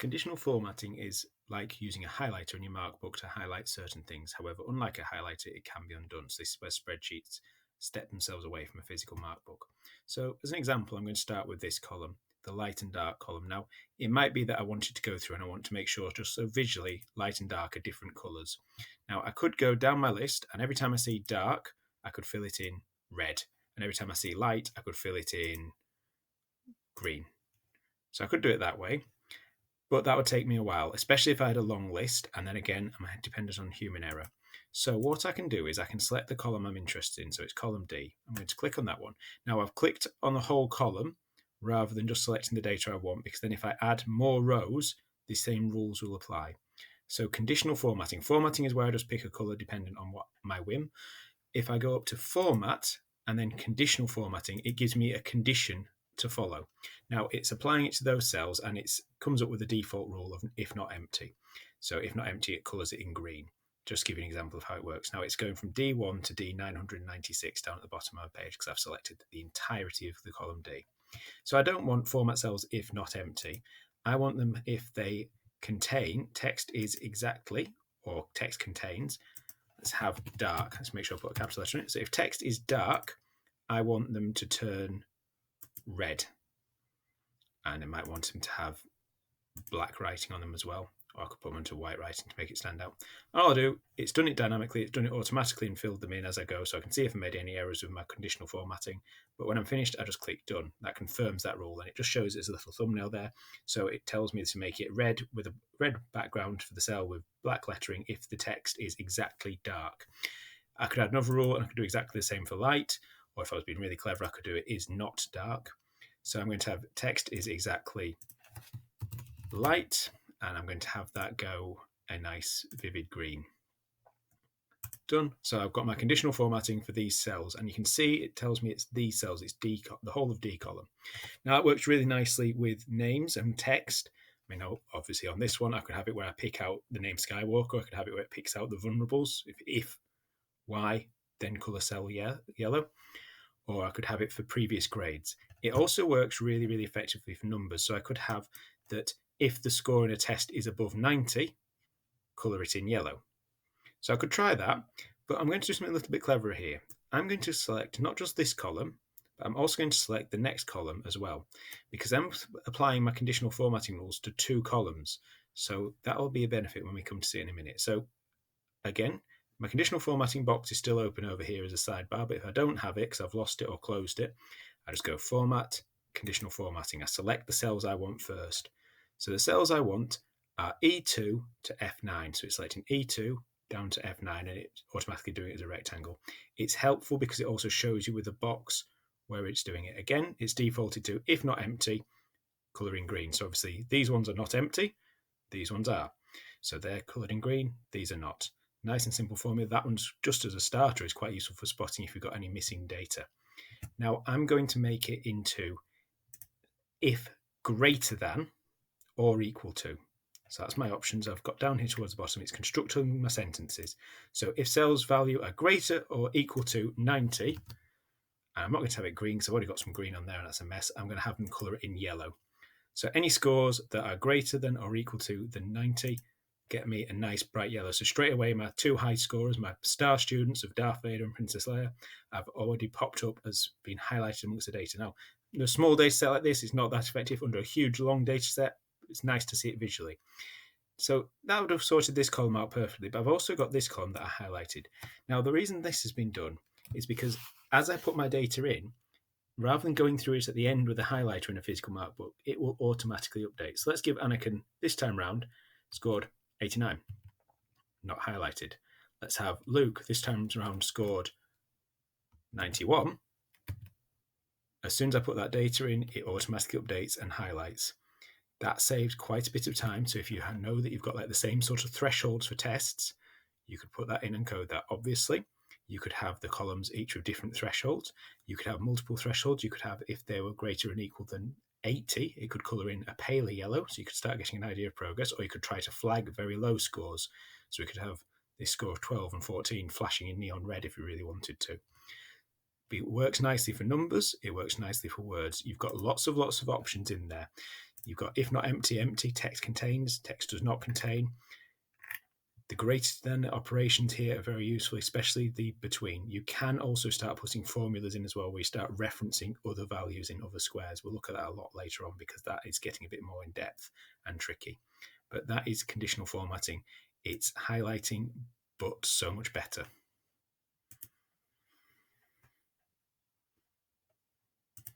Conditional formatting is like using a highlighter in your mark book to highlight certain things. However, unlike a highlighter, it can be undone. So this is where spreadsheets step themselves away from a physical mark book. So as an example, I'm going to start with this column, the light and dark column. Now, it might be that I wanted to go through and I want to make sure just so visually light and dark are different colours. Now, I could go down my list and every time I see dark, I could fill it in red. And every time I see light, I could fill it in green. So I could do it that way. But that would take me a while, especially if I had a long list. And then again, I'm dependent on human error. So what I can do is I can select the column I'm interested in. So it's column D. I'm going to click on that one. Now I've clicked on the whole column rather than just selecting the data I want, because then if I add more rows, the same rules will apply. So conditional formatting. Formatting is where I just pick a color dependent on what my whim. If I go up to format and then conditional formatting, it gives me a condition to follow. Now it's applying it to those cells and it comes up with a default rule of if not empty. So if not empty, it colors it in green. Just to give you an example of how it works. Now it's going from D1 to D996 down at the bottom of my page because I've selected the entirety of the column D. So I don't want format cells if not empty. I want them if they contain text is exactly, or text contains. Let's have dark. Let's make sure I put a capital letter in it. So if text is dark, I want them to turn red. And I might want them to have black writing on them as well. Or I could put them into white writing to make it stand out. And all I'll do, it's done it dynamically, it's done it automatically and filled them in as I go, so I can see if I made any errors with my conditional formatting. But when I'm finished, I just click done. That confirms that rule, and it just shows it as a little thumbnail there. So it tells me to make it red with a red background for the cell with black lettering if the text is exactly dark. I could add another rule, and I could do exactly the same for light, or if I was being really clever, I could do it is not dark. So I'm going to have text is exactly light, and I'm going to have that go a nice vivid green. Done. So I've got my conditional formatting for these cells, and you can see it tells me it's these cells, it's D, the whole of D column. Now it works really nicely with names and text. I mean, obviously on this one, I could have it where I pick out the name Skywalker. I could have it where it picks out the vulnerables. If Y, then color cell yellow. Or I could have it for previous grades. It also works really, really effectively for numbers. So I could have that if the score in a test is above 90, colour it in yellow. So I could try that, but I'm going to do something a little bit cleverer here. I'm going to select not just this column, but I'm also going to select the next column as well, because I'm applying my conditional formatting rules to two columns. So that will be a benefit when we come to see it in a minute. So again, my conditional formatting box is still open over here as a sidebar, but if I don't have it because I've lost it or closed it, I just go Format, Conditional Formatting. I select the cells I want first. So the cells I want are E2 to F9. So it's selecting E2 down to F9 and it's automatically doing it as a rectangle. It's helpful because it also shows you with a box where it's doing it. Again, it's defaulted to, if not empty, colour in green. So obviously these ones are not empty, these ones are. So they're coloured in green, these are not. Nice and simple formula. That one's just as a starter is quite useful for spotting if you've got any missing data. Now I'm going to make it into if greater than or equal to. So that's my options I've got down here towards the bottom. It's constructing my sentences. So if cells value are greater or equal to 90, and I'm not going to have it green because I've already got some green on there and that's a mess. I'm going to have them colour it in yellow. So any scores that are greater than or equal to the 90 get me a nice bright yellow. So straight away, my two high scorers, my star students of Darth Vader and Princess Leia, have already popped up as being highlighted amongst the data. Now, in a small data set like this, it's not that effective. Under a huge, long data set, it's nice to see it visually. So that would have sorted this column out perfectly, but I've also got this column that I highlighted. Now, the reason this has been done is because as I put my data in, rather than going through it at the end with a highlighter in a physical mark book, it will automatically update. So let's give Anakin this time round scored 89, not highlighted. Let's have Luke this time round scored 91. As soon as I put that data in, it automatically updates and highlights. That saves quite a bit of time. So if you know that you've got like the same sort of thresholds for tests, you could put that in and code that. Obviously, you could have the columns each with different thresholds. You could have multiple thresholds. You could have, if they were greater and equal than 80, it could colour in a paler yellow, so you could start getting an idea of progress, or you could try to flag very low scores. So we could have this score of 12 and 14 flashing in neon red if you really wanted to. But it works nicely for numbers. It works nicely for words. You've got lots of options in there. You've got if not empty, empty, text contains, text does not contain. The greater than operations here are very useful, especially the between. You can also start putting formulas in as well, where you start referencing other values in other squares. We'll look at that a lot later on because that is getting a bit more in depth and tricky. But that is conditional formatting. It's highlighting, but so much better.